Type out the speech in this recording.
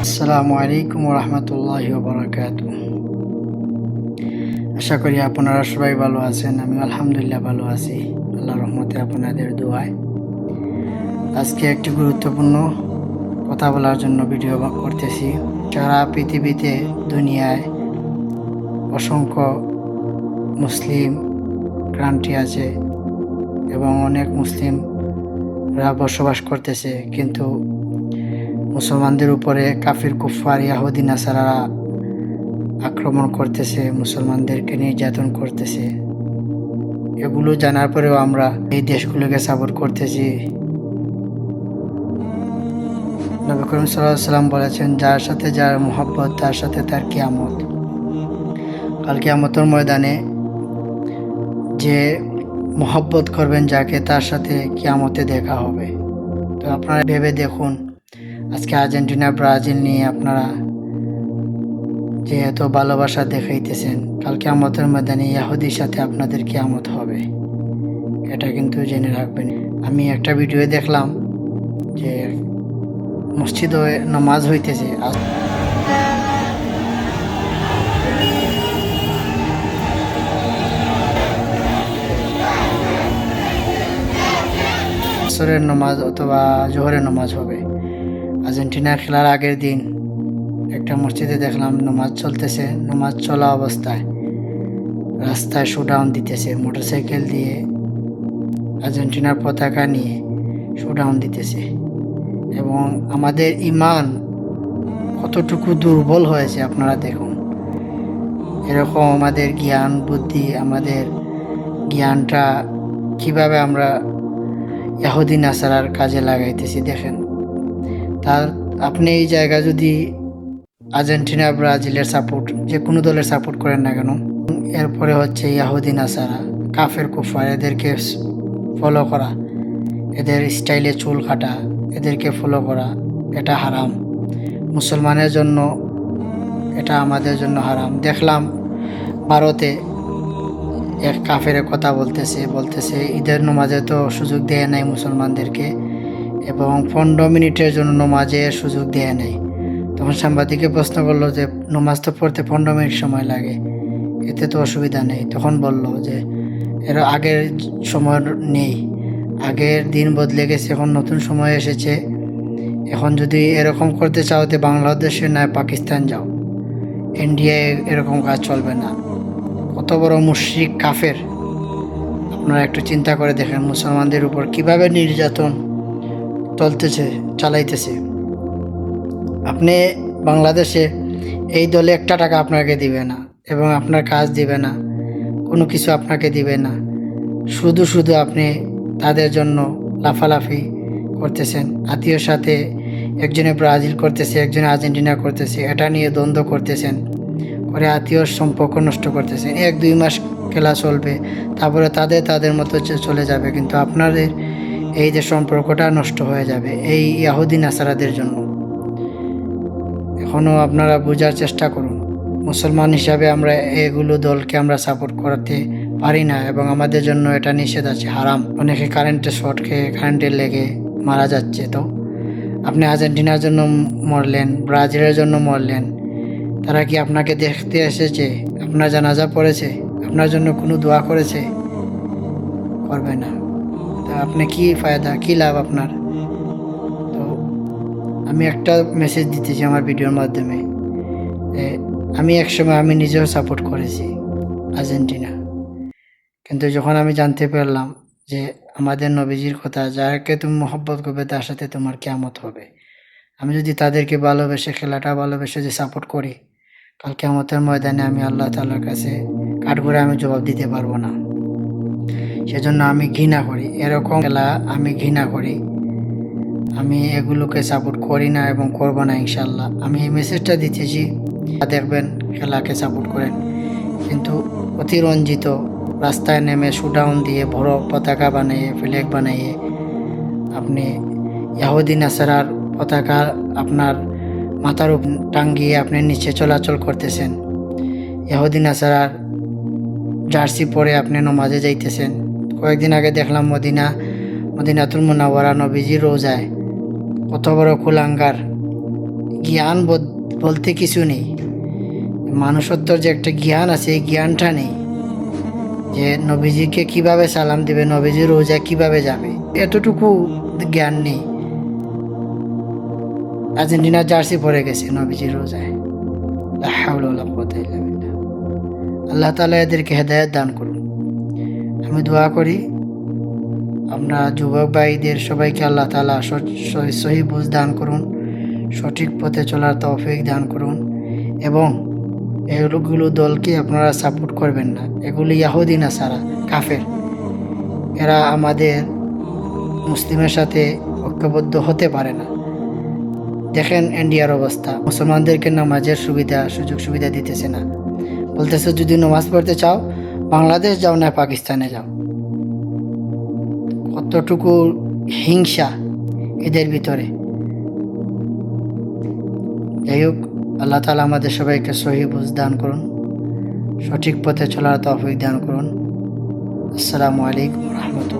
আসসালামু আলাইকুম রহমতুল্লাহি বারাকাতু। আশা করি আপনারা সবাই ভালো আছেন। আমি আলহামদুলিল্লাহ ভালো আছি, আল্লাহর রহমতে, আপনাদের দোয়ায়। আজকে একটি গুরুত্বপূর্ণ কথা বলার জন্য ভিডিও করতেছি। সারা পৃথিবীতে, দুনিয়ায় অসংখ্য মুসলিম কান্ট্রি আছে এবং অনেক মুসলিমরা বসবাস করতেছে, কিন্তু মুসলমানদের উপরে কাফির কুফার ইয়াহুদি নাসারারা আক্রমণ করতেছে, মুসলমানদেরকে নির্যাতন করতেছে। এগুলো জানার পরেও আমরা এই দেশগুলোকে সাপোর্ট করতেছি। নবী করিম সাল্লাল্লাহু আলাইহি ওয়াসাল্লাম বলেছেন, যার সাথে যার মুহাব্বত তার সাথে তার কিয়ামত। কাল কিয়ামতের ময়দানে যে মুহাব্বত করবেন যাকে, তার সাথে কিয়ামতে দেখা হবে। তো আপনারা ভেবে দেখুন, আজকে আর্জেন্টিনা ব্রাজিল নিয়ে আপনারা যে এত ভালোবাসা দেখাইতেছেন, কাল কিয়ামতের ময়দানে ইহুদির সাথে আপনাদের কিয়ামত হবে, এটা কিন্তু জেনে রাখবেন। আমি একটা ভিডিও দেখলাম যে মসজিদে নামাজ হইতেছে, আসরের নামাজ অথবা জোহরের নামাজ হবে। আর্জেন্টিনার খেলার আগের দিন একটা মসজিদে দেখলাম নামাজ চলতেছে, নামাজ চলা অবস্থায় রাস্তায় শোডাউন দিতেছে, মোটরসাইকেল দিয়ে আর্জেন্টিনার পতাকা নিয়ে শোডাউন দিতেছে। এবং আমাদের ইমান কতটুকু দুর্বল হয়েছে আপনারা দেখুন। এরকম আমাদের জ্ঞান বুদ্ধি, আমাদের জ্ঞানটা কিভাবে আমরা ইহুদি নাসারার কাজে লাগাইতেছি দেখেন। তার আপনি এই জায়গা যদি আর্জেন্টিনা ব্রাজিলের সাপোর্ট, যে কোনো দলের সাপোর্ট করেন না কেন, এরপরে হচ্ছে ইহুদি নাসারা কাফের কুফার, এদেরকে ফলো করা, এদের স্টাইলে চুল কাটা, এদেরকে ফলো করা, এটা হারাম মুসলমানের জন্য, এটা আমাদের জন্য হারাম। দেখলাম ভারতে এক কাফের কথা বলতেছে ঈদের নামাজে তো সুযোগ দেয় নাই মুসলমানদেরকে, এবং 15 মিনিটের জন্য নামাজের সুযোগ দেয় নাই। তখন সাংবাদিকে প্রশ্ন করলো যে নামাজ তো পড়তে 15 মিনিট সময় লাগে, এতে তো অসুবিধা নেই। তখন বলল যে এর আগের সময় নেই, আগের দিন বদলে গেছে, এখন নতুন সময় এসেছে। এখন যদি এরকম করতে চাও তো বাংলাদেশে নয় পাকিস্তান যাও, ইন্ডিয়ায় এরকম কাজ চলবে না। কত বড় মুশরিক কাফের, আপনারা একটু চিন্তা করে দেখেন মুসলমানদের উপর কিভাবে নির্যাতন চালাইতেছে। আপনি বাংলাদেশে এই দলে একটা টাকা আপনাকে দিবে না, এবং আপনার কাজ দিবে না, কোনো কিছু আপনাকে দিবে না। শুধু আপনি তাদের জন্য লাফালাফি করতেছেন। আত্মীয়র সাথে একজনে ব্রাজিল করতেছে, একজনে আর্জেন্টিনা করতেছে, এটা নিয়ে দ্বন্দ্ব করতেছেন, করে আত্মীয়র সম্পর্ক নষ্ট করতেছেন। 1-2 মাস খেলা চলবে, তারপরে তাদের মতো চলে যাবে, কিন্তু আপনাদের এই যে সম্পর্কটা নষ্ট হয়ে যাবে এই ইহুদি নাসারাদের জন্য। এখনও আপনারা বোঝার চেষ্টা করুন। মুসলমান হিসাবে আমরা এগুলো দলকে আমরা সাপোর্ট করতে পারি না, এবং আমাদের জন্য এটা নিষেধ আছে, হারাম। অনেকে কারেন্টের শর্ট খেয়ে, কারেন্টের লেগে মারা যাচ্ছে। তো আপনি আর্জেন্টিনার জন্য মরলেন, ব্রাজিলের জন্য মরলেন, তারা কি আপনাকে দেখতে এসেছে? আপনার জানাজা পড়েছে? আপনার জন্য কোনো দোয়া করেছে? করবে না। তা আপনি কি ফায়দা, কি লাভ আপনার? তো আমি একটা মেসেজ দিতেছি আমার ভিডিওর মাধ্যমে। আমি একসময় আমি নিজেও সাপোর্ট করেছি আর্জেন্টিনা, কিন্তু যখন আমি জানতে পারলাম যে আমাদের নবীজির কথা, যাকে তুমি মহব্বত করবে তার সাথে তোমার কিয়ামত হবে, আমি যদি তাদেরকে ভালোবেসে, খেলাটা ভালোবেসে যে সাপোর্ট করি, কাল কিয়ামতের ময়দানে আমি আল্লাহ তাআলার কাছে কাঠগড়ায় আমি জবাব দিতে পারবো না। সেজন্য আমি ঘৃণা করি এরকম খেলা, আমি ঘৃণা করি, আমি এগুলোকে সাপোর্ট করি না এবং করব না ইনশাল্লাহ। আমি এই মেসেজটা দিতেছি, দেখবেন খেলাকে সাপোর্ট করেন, কিন্তু অতিরঞ্জিত রাস্তায় নেমে শোডাউন দিয়ে বড় পতাকা বানিয়ে, ফ্ল্যাগ বানিয়ে আপনি ইহুদি নাসারার পতাকা আপনার মাথার উপর টাঙ্গিয়ে আপনি নিচে চলাচল করতেছেন, ইহুদি নাসারার জার্সি পরে আপনি নামাজে যাইতেছেন। কয়েকদিন আগে দেখলাম মদিনা মদিনাতুল মুনাওয়ারা নবীজির রোজায় কত বড় কুলাঙ্গার, জ্ঞান বলতে কিছু নেই, মানুষত্বর যে একটা জ্ঞান আছে এই জ্ঞানটা নেই, যে নবীজিকে কিভাবে সালাম দিবে, নবীজির রোজায় কিভাবে যাবে, এতটুকু জ্ঞান নেই। আর্জেন্টিনার জার্সি পরে গেছে নবীজির রোজায়। লা হাওলা ওয়ালা কুওয়াতা ইল্লা বিল্লাহ। আল্লাহ তাআলা এদেরকে হেদায়েত দান করুন। আমি দোয়া করি আমরা যুবক ভাইদের সবাইকে আল্লাহ তাআলা সহি বুঝ দান করুন, সঠিক পথে চলার তৌফিক দান করুন, এবং এগুলো দলকে আপনারা সাপোর্ট করবেন না। এগুলি ইয়াহুদি নাসারা, কাফের। এরা আমাদের মুসলিমের সাথে ঐক্যবদ্ধ হতে পারে না। দেখেন ইন্ডিয়ার অবস্থা, মুসলমানদেরকে নামাজের সুযোগ সুবিধা দিতেছে না, বলতেছে যদি নামাজ পড়তে চাও বাংলাদেশ যাও না পাকিস্তানে যাও। কতটুকু হিংসা এদের ভিতরে। যাই হোক, আল্লাহ তাআলা আমাদের সবাইকে সহি বুঝ দান করুন, সঠিক পথে চলার তৌফিক দান করুন। আসসালামু আলাইকুম ওয়া রাহমাতুল্লাহ।